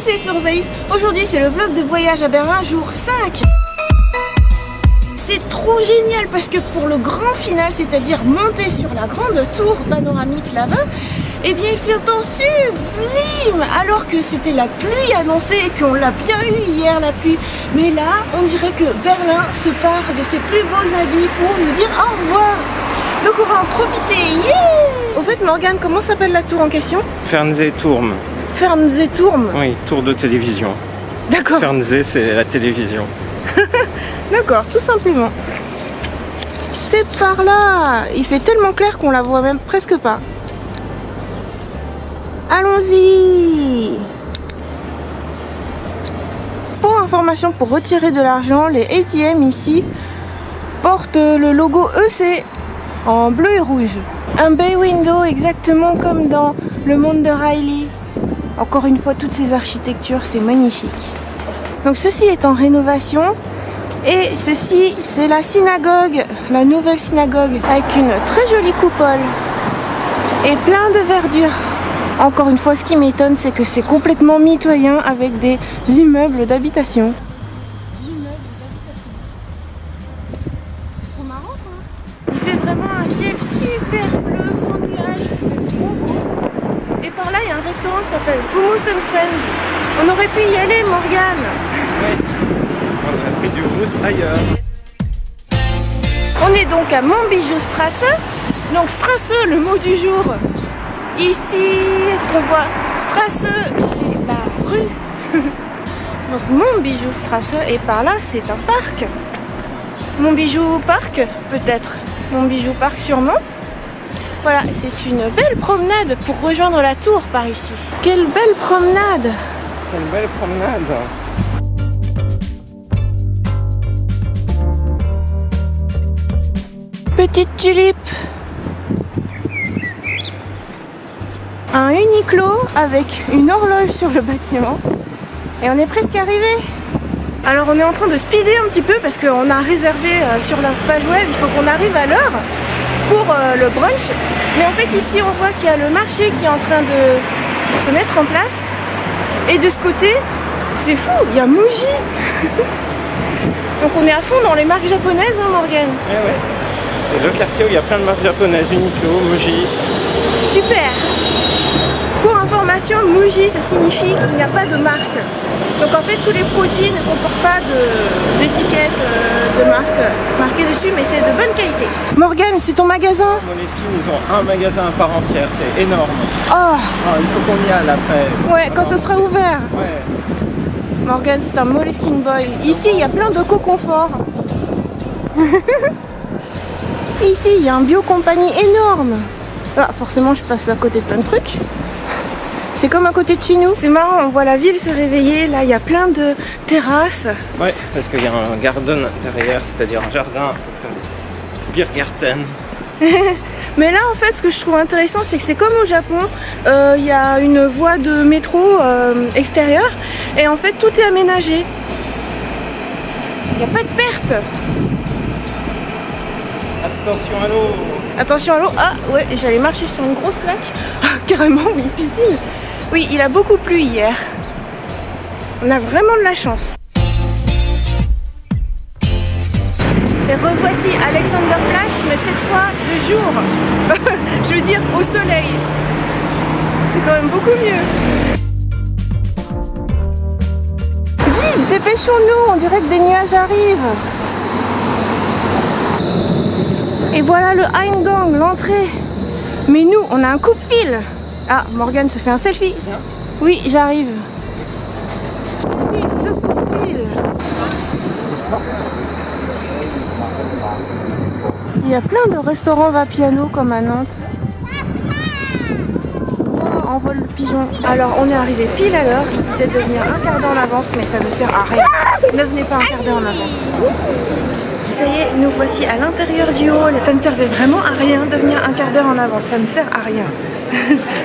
c'est Sorzaïs. Aujourd'hui c'est le vlog de voyage à Berlin jour 5. C'est trop génial parce que pour le grand final, c'est-à-dire monter sur la grande tour panoramique là-bas, eh bien il fait un temps sublime alors que c'était la pluie annoncée et qu'on l'a bien eu hier la pluie. Mais là, on dirait que Berlin se part de ses plus beaux habits pour nous dire au revoir. Donc on va en profiter. Yeah! Au fait Morgane, comment s'appelle la tour en question? Fernsehturm. Fernsehturm? Oui, tour de télévision. D'accord. Fernseh, c'est la télévision. D'accord, tout simplement. C'est par là. Il fait tellement clair qu'on la voit même presque pas. Allons-y. Pour information, pour retirer de l'argent, les ATM ici portent le logo EC en bleu et rouge. Un bay window exactement comme dans Le Monde de Riley. Encore une fois, toutes ces architectures, c'est magnifique. Donc ceci est en rénovation. Et ceci, c'est la synagogue, la nouvelle synagogue, avec une très jolie coupole et plein de verdure. Encore une fois, ce qui m'étonne, c'est que c'est complètement mitoyen avec des immeubles d'habitation. C'est trop marrant, quoi. Il fait vraiment un ciel super bleu, sans nuages, c'est trop beau. Et par là, il y a un restaurant qui s'appelle Hummus & Friends. On aurait pu y aller, Morgane. Oui. On a pris du houmous ailleurs. On est donc à Montbijoustrasse. Donc Strasse, le mot du jour. Ici, est-ce qu'on voit Strasse, c'est la rue. Donc Montbijoustrasse et par là, c'est un parc. Montbijou Park, peut-être. Montbijou Park, sûrement. Voilà, c'est une belle promenade pour rejoindre la tour par ici. Quelle belle promenade! Quelle belle promenade! Petite tulipe. Un Uniqlo avec une horloge sur le bâtiment. Et on est presque arrivé. Alors on est en train de speeder un petit peu parce qu'on a réservé sur la page web, il faut qu'on arrive à l'heure pour le brunch. Mais en fait ici on voit qu'il y a le marché qui est en train de se mettre en place. Et de ce côté, c'est fou, il y a Muji. Donc on est à fond dans les marques japonaises, hein, Morgane. Eh ouais. C'est le quartier où il y a plein de marques japonaises, Uniqlo, Muji. Super. Pour information, Muji, ça signifie qu'il n'y a pas de marque. Donc en fait, tous les produits ne comportent pas d'étiquette de marque marquée dessus, mais c'est de bonne qualité. Morgane, c'est ton magasin? Moleskine, ils ont un magasin à part entière, c'est énorme. Oh, Ah, il faut qu'on y aille après. ouais, quand ce sera ouvert. Ouais. Morgane, c'est un Moleskine boy. Ici, il y a plein de co-confort. Ici, il y a un Biocompagnie énorme. Ah, forcément, je passe à côté de plein de trucs. C'est comme à côté de chez nous. C'est marrant, on voit la ville se réveiller. Là, il y a plein de terrasses. Ouais, parce qu'il y a un garden derrière, c'est-à-dire un jardin. Biergarten. Mais là, en fait, ce que je trouve intéressant, c'est que c'est comme au Japon. Il y a une voie de métro extérieure. Et en fait, tout est aménagé. Il n'y a pas de perte. Attention à l'eau. Attention à l'eau. Ah ouais, j'allais marcher sur une grosse lac. Carrément, une piscine. Oui, il a beaucoup plu hier. On a vraiment de la chance. Et revoici Alexanderplatz, mais cette fois de jour. Je veux dire au soleil. C'est quand même beaucoup mieux. Vite, dépêchons-nous, on dirait que des nuages arrivent. Et voilà le Eingang, l'entrée. Mais nous, on a un coupe-fil. Ah, Morgane se fait un selfie. Oui, j'arrive. Le coupe-fil. Il y a plein de restaurants Vapiano comme à Nantes. Oh, envol le pigeon. Alors, on est arrivé pile à l'heure. Il disait de venir un quart d'heure en avance, mais ça ne sert à rien. Ne venez pas un quart d'heure en avance. Ça y est, nous voici à l'intérieur du hall. Ça ne servait vraiment à rien de venir un quart d'heure en avance, ça ne sert à rien.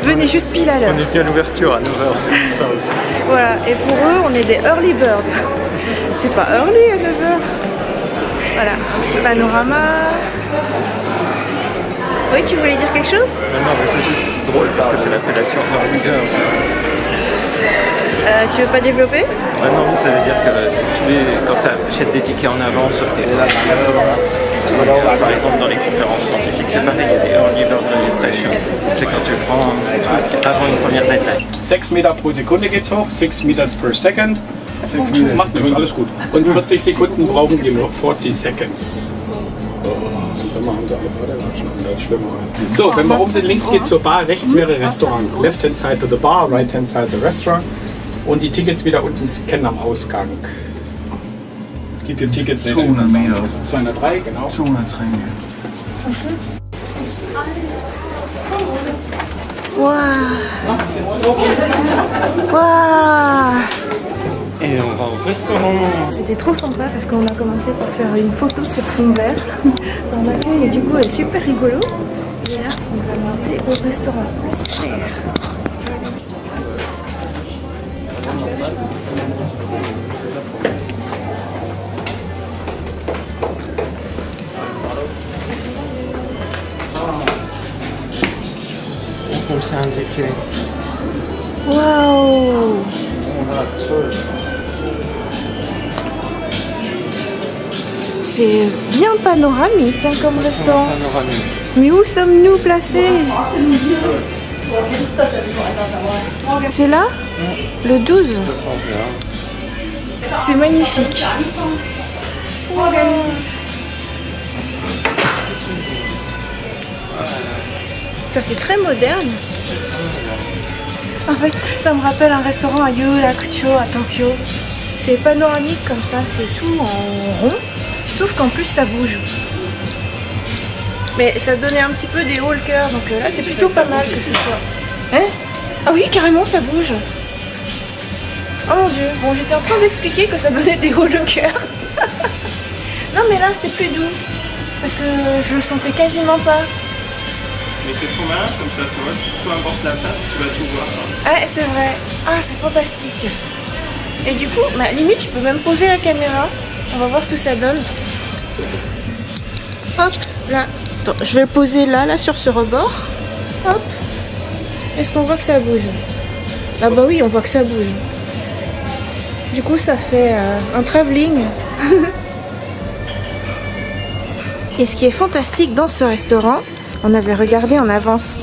Venez juste pile à l'heure. On est bien à l'ouverture à 9h, c'est pour ça aussi. Voilà, et pour eux, on est des early birds. C'est pas early à 9h. Voilà, petit panorama. Oui, tu voulais dire quelque chose? Non, mais c'est juste drôle parce que c'est l'appellation early bird. Tu veux pas développer? Non, mais ça veut dire que quand tu achètes des tickets en avance, tu es là. Par exemple, dans les conférences scientifiques, c'est pareil, il y a des early bird registration. C'est quand tu prends un truc avant une première deadline. 6 Meter pro Sekunde geht's hoch, 6 meters per second. Macht nichts, alles gut. Und 40 Sekunden brauchen wir nur, 40 seconds. Im Sommer haben sie alle Badelatschen an, das ist schlimmer. So, wenn man oben sind, links geht zur Bar, rechts wäre Restaurant. Left hand side to the bar, right hand side the restaurant. Und die Tickets wieder unten scannen am Ausgang. Gib dir Tickets 200 Meter. 203, genau. 203 Meter. Waouh! Waouh! Et on va au restaurant. C'était trop sympa parce qu'on a commencé par faire une photo sur fond vert dans l'accueil et du coup elle est super rigolo. Et là on va monter au restaurant. Serre. Comme c'est indiqué. Waouh! C'est bien panoramique hein, comme restaurant. Mais où sommes-nous placés? C'est là? Le 12? C'est magnifique. Ça fait très moderne. En fait, ça me rappelle un restaurant à Yurakucho à Tokyo. C'est panoramique comme ça, c'est tout en rond. Sauf qu'en plus ça bouge. Mais ça donnait un petit peu des hauts le cœur, donc là c'est plutôt pas mal que ce soit. Hein? Ah oui, carrément ça bouge. Oh mon dieu, bon j'étais en train d'expliquer que ça donnait des hauts le cœur. Non mais là c'est plus doux. Parce que je le sentais quasiment pas. Mais c'est trop malin comme ça, tu vois. Peu importe la place, tu vas tout voir. Ouais, c'est vrai. Ah, c'est fantastique. Et du coup, bah, limite, je peux même poser la caméra. On va voir ce que ça donne. Hop, là. Attends, je vais le poser là, sur ce rebord. Hop. Est-ce qu'on voit que ça bouge? Ah bah oui, on voit que ça bouge. Du coup, ça fait un travelling. Et ce qui est fantastique dans ce restaurant, on avait regardé en avance,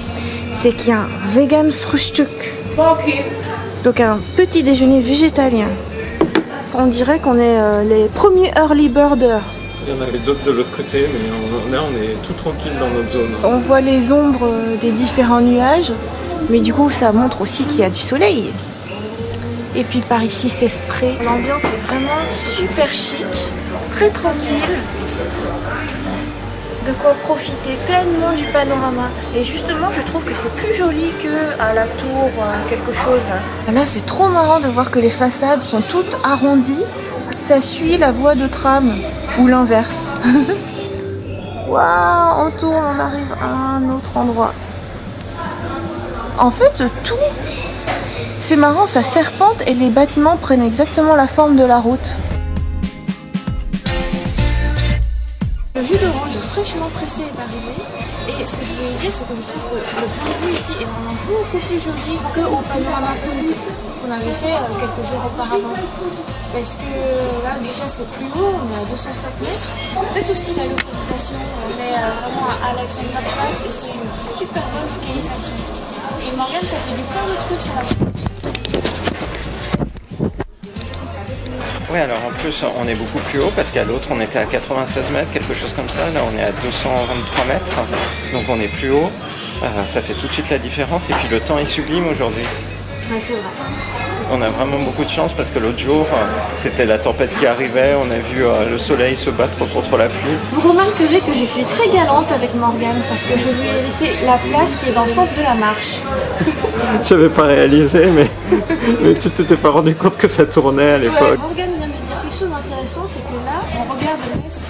c'est qu'il y a un vegan frühstück. Donc un petit déjeuner végétalien. On dirait qu'on est les premiers early birders. Il y en avait d'autres de l'autre côté, mais là on est tout tranquille dans notre zone. On voit les ombres des différents nuages, mais du coup ça montre aussi qu'il y a du soleil. Et puis par ici c'est spray. L'ambiance est vraiment super chic, très tranquille. De quoi profiter pleinement du panorama. Et justement, je trouve que c'est plus joli qu'à la tour quelque chose. Là, c'est trop marrant de voir que les façades sont toutes arrondies. Ça suit la voie de tram, ou l'inverse. Waouh, on tourne, on arrive à un autre endroit. En fait, tout, c'est marrant, ça serpente et les bâtiments prennent exactement la forme de la route. Le jus d'orange fraîchement pressé est arrivé et ce que je voulais dire c'est que je trouve que le point de vue ici est vraiment beaucoup plus joli qu'au panorama Punt qu'on avait fait quelques jours auparavant. Parce que là déjà c'est plus haut, on est à 205 mètres. Peut-être aussi la localisation, on est vraiment à Alexanderplatz et c'est une super bonne localisation. Et Morgane t'as fait du plein de trucs sur la tête. Oui, alors en plus on est beaucoup plus haut parce qu'à l'autre on était à 96 mètres, quelque chose comme ça. Là on est à 223 mètres, donc on est plus haut. Ça fait tout de suite la différence et puis le temps est sublime aujourd'hui. Ouais, c'est vrai. On a vraiment beaucoup de chance parce que l'autre jour c'était la tempête qui arrivait, on a vu le soleil se battre contre la pluie. Vous remarquerez que je suis très galante avec Morgane parce que je lui ai laissé la place qui est dans le sens de la marche. Je n'avais pas réalisé mais tu t'étais pas rendu compte que ça tournait à l'époque. Ouais, Morgane vient de dire quelque chose d'intéressant, c'est que là on regarde l'est.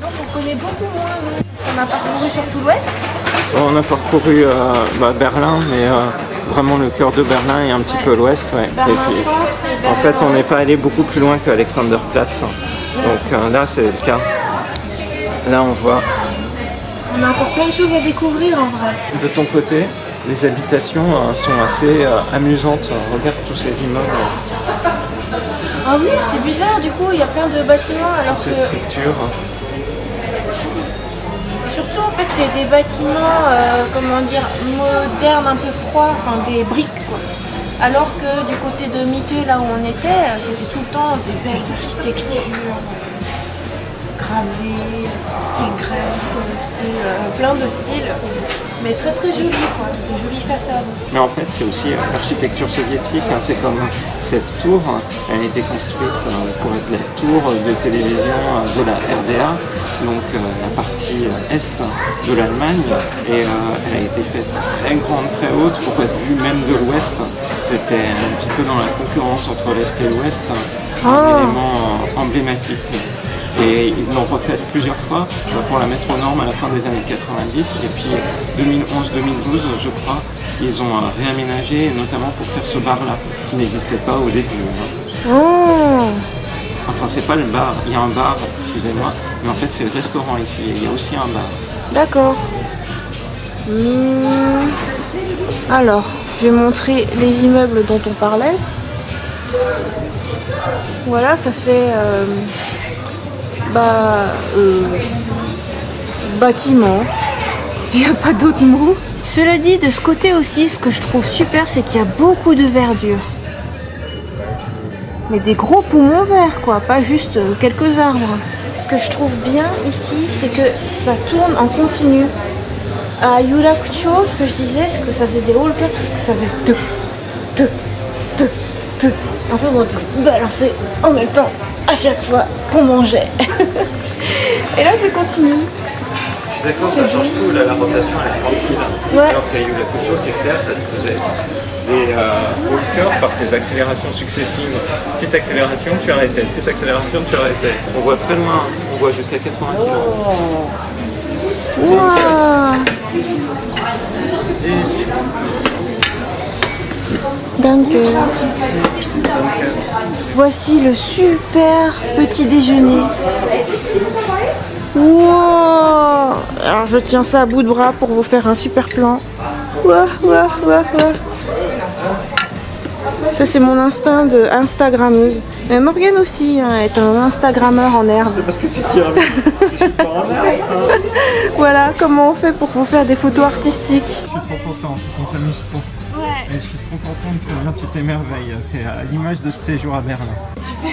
Donc on connaît beaucoup moins l'ouest. On a parcouru surtout l'ouest. On a parcouru Berlin, mais vraiment le cœur de Berlin et un petit peu l'ouest. Ouais. Berlin Et puis, centre et Berlin en fait, on n'est ouest. pas allé beaucoup plus loin que Alexanderplatz. Donc là, c'est le cas. Là, on voit. On a encore plein de choses à découvrir en vrai. De ton côté, les habitations sont assez amusantes. Regarde tous ces immeubles. Ah oui, c'est bizarre, du coup, il y a plein de bâtiments alors Ces que... structures. Surtout, en fait, c'est des bâtiments, comment dire, modernes, un peu froids, enfin des briques, quoi. Alors que du côté de Miteux, là où on était, c'était tout le temps des belles architectures gravées, style grec, style, plein de styles, mais très très jolies, quoi, de jolies façades. Mais en fait, c'est aussi l'architecture soviétique. Hein. C'est comme cette tour, elle a été construite pour être la tour de télévision de la RDA, donc la partie est de l'Allemagne, et elle a été faite très grande, très haute pour être vue même de l'ouest. C'était un petit peu dans la concurrence entre l'est et l'ouest, un élément emblématique. Et ils l'ont refaite plusieurs fois pour la mettre aux normes à la fin des années 90. Et puis 2011-2012, je crois, ils ont réaménagé, notamment pour faire ce bar-là, qui n'existait pas au début. Enfin, c'est pas le bar, il y a un bar, excusez-moi, mais en fait c'est le restaurant ici, et il y a aussi un bar. D'accord. Alors, je vais montrer les immeubles dont on parlait. Voilà, ça fait... bâtiment, il n'y a pas d'autre mot. Cela dit, de ce côté aussi, ce que je trouve super, c'est qu'il y a beaucoup de verdure. Mais des gros poumons verts, quoi, pas juste quelques arbres. Ce que je trouve bien ici, c'est que ça tourne en continu. À Yurakucho, ce que je disais, c'est que ça faisait des hauts le cœur parce que ça faisait En fait, on était balancé en même temps à chaque fois qu'on mangeait. Et là, ça continue. Je suis d'accord, ça change tout, là, la rotation elle est tranquille. Ouais. Alors qu'à Yurakucho, c'est clair, ça te faisait des hauts le cœur par ces accélérations successives. Petite accélération, tu arrêtais. Petite accélération, tu arrêtais. On voit très loin, on voit jusqu'à 80 km. Wow. Danke. Voici le super petit déjeuner. Wow. Alors je tiens ça à bout de bras pour vous faire un super plan. Wow. Ça c'est mon instinct de Instagrammeuse. Mais Morgane aussi est un Instagrammeur en herbe. C'est parce que tu tires avec. Je suis pas en herbe. Voilà comment on fait pour vous faire des photos artistiques. Je suis trop content, on s'amuse trop. Ouais. Et je suis trop contente que bien tu t'émerveilles. C'est à l'image de ce séjour à Berlin.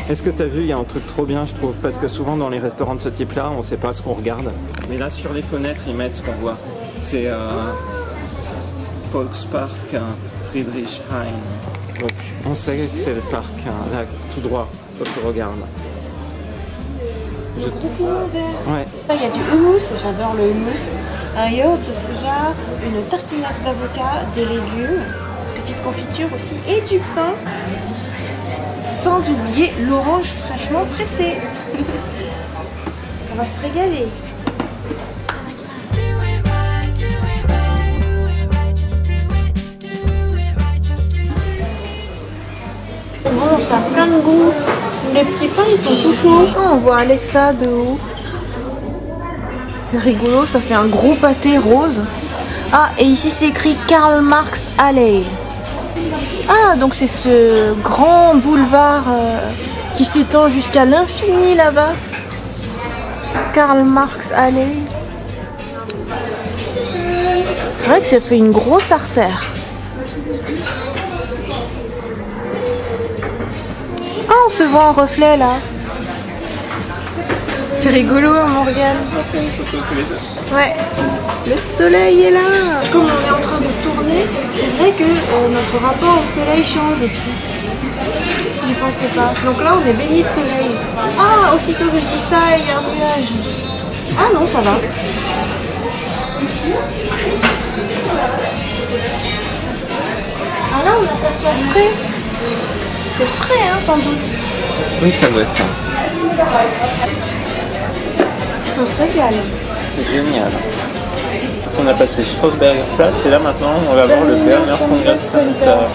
Est-ce que tu as vu, il y a un truc trop bien, je trouve, parce que souvent dans les restaurants de ce type-là, on ne sait pas ce qu'on regarde. Mais là, sur les fenêtres, ils mettent ce qu'on voit. C'est Volkspark Friedrichshain. Donc, on sait que c'est le parc, là, tout droit, quand tu regardes. Le gros poumon vert. Ouais. Il y a du houmous, j'adore le houmous. Un yaourt de soja, une tartinade d'avocat, des légumes, petite confiture aussi et du pain. Sans oublier l'orange fraîchement pressée. On va se régaler. Bon, ça a plein de goût. Les petits pains, ils sont tout chauds. Oh, on voit Alexa de haut. C'est rigolo, ça fait un gros pâté rose. Ah, et ici c'est écrit Karl Marx Allee. Ah, donc c'est ce grand boulevard qui s'étend jusqu'à l'infini là-bas. Karl Marx Allee. C'est vrai que ça fait une grosse artère. Ah, on se voit en reflet là. C'est rigolo, hein, Morgane. On fait une photo tous les deux. Ouais. Le soleil est là. Comme on est en train de tourner, c'est vrai que notre rapport au soleil change aussi. J'y pensais pas. Donc là, on est baigné de soleil. Ah, aussitôt que je dis ça, il y a un nuage. Ah non, ça va. Ah là, on aperçoit spray. C'est spray, hein, sans doute. Oui, ça doit être ça. On se régale. C'est génial. On a passé Strausberger Platz et là maintenant on va voir le Berner Congress Center.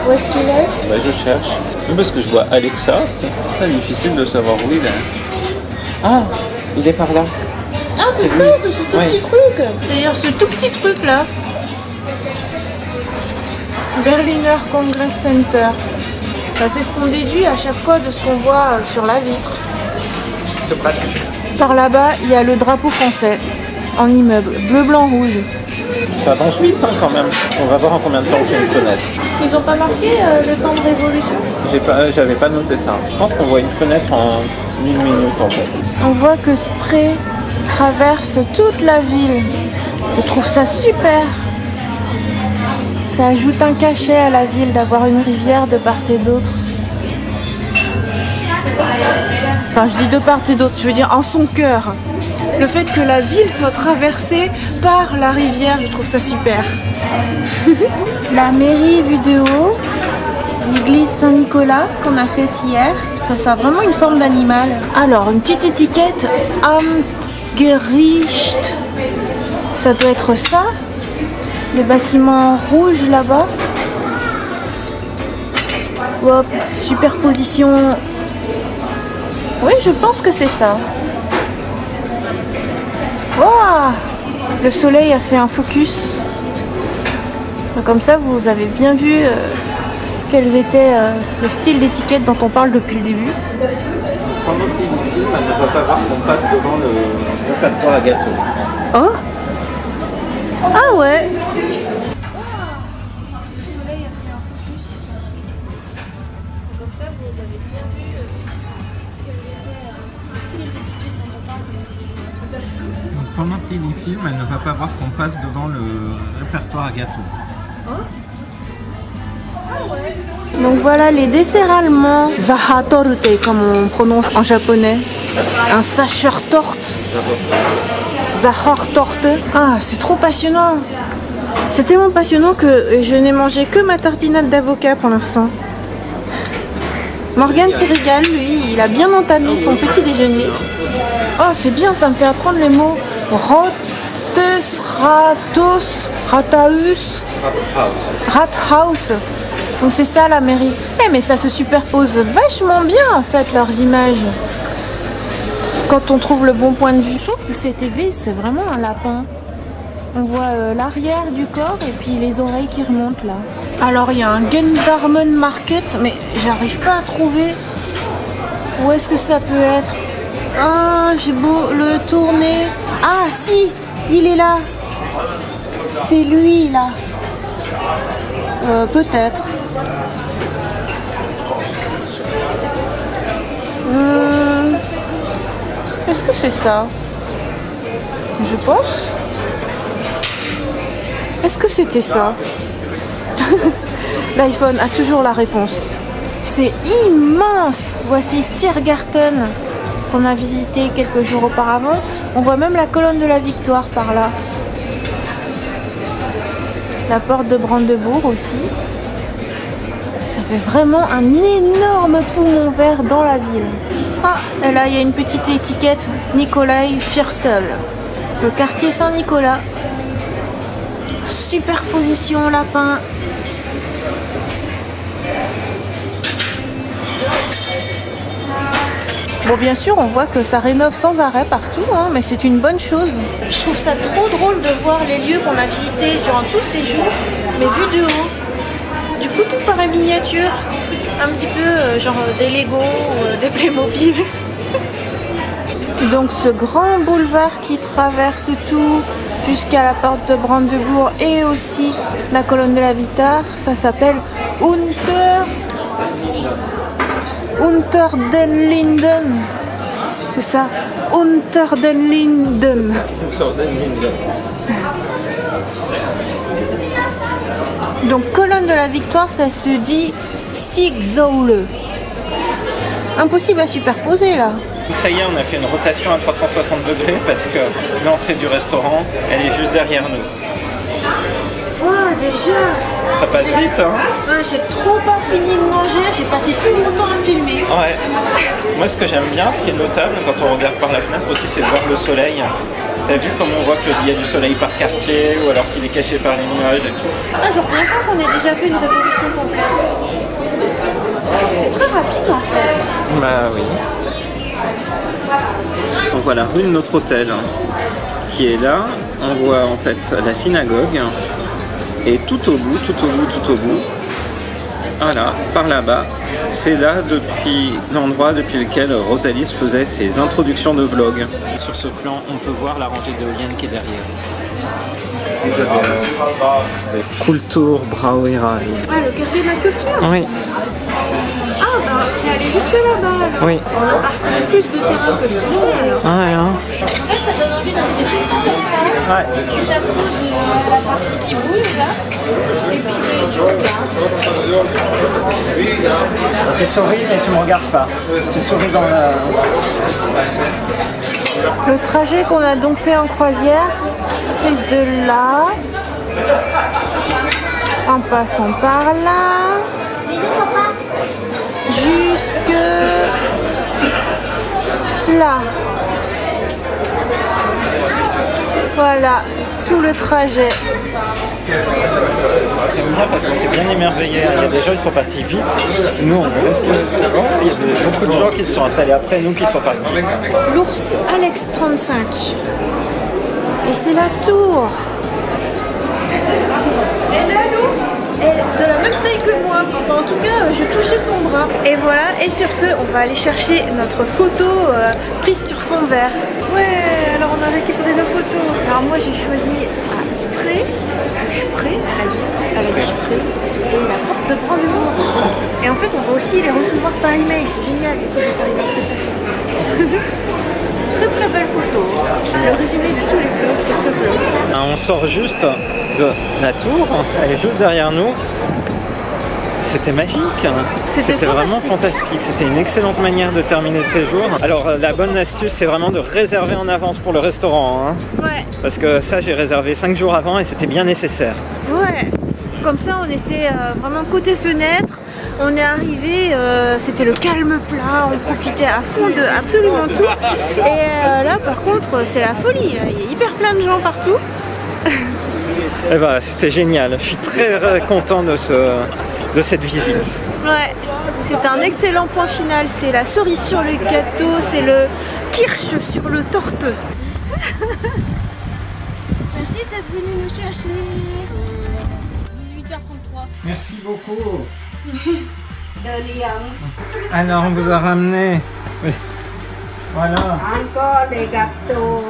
Où est-ce qu'il est? Bah, je cherche. Oui, parce que je vois Alexa, c'est très difficile de savoir où il est. Ah, il est par là. Ah, c'est ça, c'est ce tout petit truc. D'ailleurs, ce tout petit truc là, Berliner Congress Center. Enfin, c'est ce qu'on déduit à chaque fois de ce qu'on voit sur la vitre. C'est pratique. Par là-bas, il y a le drapeau français en immeuble, bleu, blanc, rouge. Ça avance vite hein, quand même. On va voir en combien de temps on fait une fenêtre. Ils n'ont pas marqué le temps de révolution? J'avais pas noté ça. Je pense qu'on voit une fenêtre en 1 minute en fait. On voit que Spray traverse toute la ville. Je trouve ça super. Ça ajoute un cachet à la ville d'avoir une rivière de part et d'autre. Enfin, je dis de part et d'autre, je veux dire en son cœur. Le fait que la ville soit traversée par la rivière, je trouve ça super. La mairie vue de haut, l'église Saint-Nicolas qu'on a faite hier, ça a vraiment une forme d'animal. Alors, une petite étiquette Amtsgericht, ça doit être ça. Le bâtiment rouge là-bas. Hop, superposition. Oui, je pense que c'est ça. Waouh! Le soleil a fait un focus. Comme ça, vous avez bien vu quels étaient le style d'étiquette dont on parle depuis le début. Pendant que le film, elle ne va pas voir qu'on passe devant le répertoire à gâteau. Oh! Ah ouais! Pendant qu'il y filme, elle ne va pas voir qu'on passe devant le répertoire à gâteau. Donc voilà les desserts allemands. Zahatorte, comme on prononce en japonais. Un Sachertorte. Zahatorte. Ah, c'est trop passionnant. C'est tellement passionnant que je n'ai mangé que ma tartinade d'avocat pour l'instant. Morgane s'y régale, lui, il a bien entamé son petit déjeuner. Oh, c'est bien, ça me fait apprendre les mots. Rotes, Ratos, Rataus, Rathaus. Donc c'est ça la mairie. Eh mais ça se superpose vachement bien en fait leurs images. Quand on trouve le bon point de vue. Je trouve que cette église c'est vraiment un lapin. On voit l'arrière du corps et puis les oreilles qui remontent là. Alors il y a un Gendarmen Market mais j'arrive pas à trouver où est-ce que ça peut être. Ah, j'ai beau le tourner. Ah si, il est là. C'est lui là. Peut-être. Est-ce que c'est ça? Je pense. Est-ce que c'était ça? L'iPhone a toujours la réponse. C'est immense. Voici Tiergarten qu'on a visité quelques jours auparavant. On voit même la colonne de la Victoire par là. La porte de Brandebourg aussi. Ça fait vraiment un énorme poumon vert dans la ville. Ah, et là il y a une petite étiquette Nikolai Viertel. Le quartier Saint-Nicolas. Superposition lapin. Bon, bien sûr, on voit que ça rénove sans arrêt partout, hein, mais c'est une bonne chose. Je trouve ça trop drôle de voir les lieux qu'on a visités durant tous ces jours, mais vus de haut. Du coup, tout paraît miniature. Un petit peu genre des Lego ou des Playmobil. Donc, ce grand boulevard qui traverse tout jusqu'à la porte de Brandebourg et aussi la colonne de la Victoire, ça s'appelle Unter den Linden. C'est ça, Unter den Linden. Donc colonne de la Victoire, ça se dit Siegsäule. Impossible à superposer là. Ça y est, on a fait une rotation à 360 degrés parce que l'entrée du restaurant, elle est juste derrière nous. Oh, déjà. Ça passe vite, hein? J'ai trop pas fini de manger, j'ai passé tout mon temps à filmer. Ouais. Moi, ce que j'aime bien, ce qui est notable quand on regarde par la fenêtre aussi, c'est de voir le soleil. T'as vu comme on voit qu'il y a du soleil par quartier ou alors qu'il est caché par les nuages et tout? Ah, je reviens pas qu'on ait déjà fait une révolution complète. C'est très rapide en fait. Bah oui. Donc voilà, rue de notre hôtel qui est là. On voit en fait la synagogue. Et tout au bout, voilà, par là-bas, c'est là depuis l'endroit depuis lequel Rosalie faisait ses introductions de vlog. Sur ce plan, on peut voir la rangée d'éoliennes qui est derrière. Kultur Brauerei. Ah, le quartier de la culture? Oui. Ah, bah, on est allé jusque là-bas alors. Oui. On a parcouru plus de terrain que je pensais alors. Ouais, hein. En fait, ça donne envie d'acheter tout le temps comme ça. Ouais. Tu t'apposes la partie qui bouge là. Et puis tu regardes. Tu souris, mais tu me regardes pas. Tu souris dans la... Le trajet qu'on a donc fait en croisière, c'est de là, en passant par là, jusque là. Voilà, tout le trajet. J'aime bien parce qu'on s'est bien émerveillé. Il y a des gens qui sont partis vite. Nous, on est restés devant. Il y a beaucoup de gens qui se sont installés après nous qui sont partis. L'ours Alex 35. Et c'est la tour. Et là, l'ours est de la même taille que moi. Enfin, en tout cas, je touchais son bras. Et voilà, et sur ce, on va aller chercher notre photo prise sur fond vert. Ouais, alors on a récupéré nos photos. Alors moi, j'ai choisi à Spray. Spray, elle a dit Spray. Et la porte de Brandebourg. Et en fait, on va aussi les recevoir par email. C'est génial. Du coup, je vais faire une manifestation. Très très belle photo. Le résumé de tous les vlogs, c'est ce vlog. On sort juste de la tour. Elle est juste derrière nous. C'était magique. C'était vraiment fantastique. C'était une excellente manière de terminer ce séjour. Alors la bonne astuce, c'est vraiment de réserver en avance pour le restaurant. Hein. Ouais. Parce que ça, j'ai réservé 5 jours avant et c'était bien nécessaire. Ouais. Comme ça, on était vraiment côté fenêtre. On est arrivé, c'était le calme plat. On profitait à fond de absolument tout. Et là, par contre, c'est la folie. Il y a hyper plein de gens partout. Et bah, c'était génial. Je suis très content de cette visite. Ouais, c'est un excellent point final. C'est la cerise sur le gâteau, c'est le kirsch sur le torteux. Merci d'être venu nous chercher. 18h33. Merci beaucoup. Alors, on vous a ramené. Oui. Voilà. Encore des gâteaux.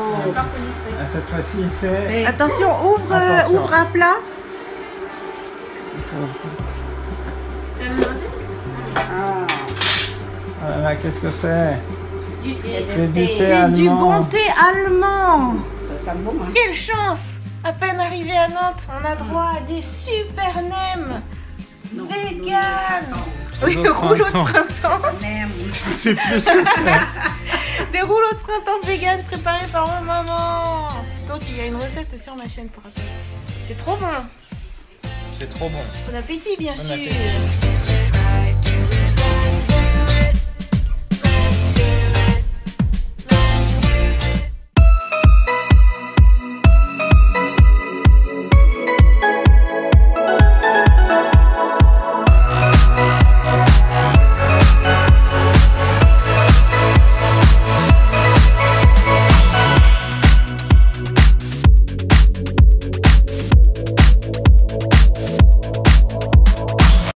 Cette fois-ci, c'est... Attention, ouvre à plat. Voilà, qu'est-ce que c'est? C'est du thé C'est allemand. du bon thé allemand. Ça sent bon, hein? Quelle chance! À peine arrivé à Nantes, on a droit à des super nems vegan. Oui, rouleaux de printemps. C'est plus que ça. Des rouleaux de printemps vegan préparés par ma maman. Donc il y a une recette sur ma chaîne pour rappel. C'est trop bon. C'est trop bon. Bon appétit bien sûr. Appétit.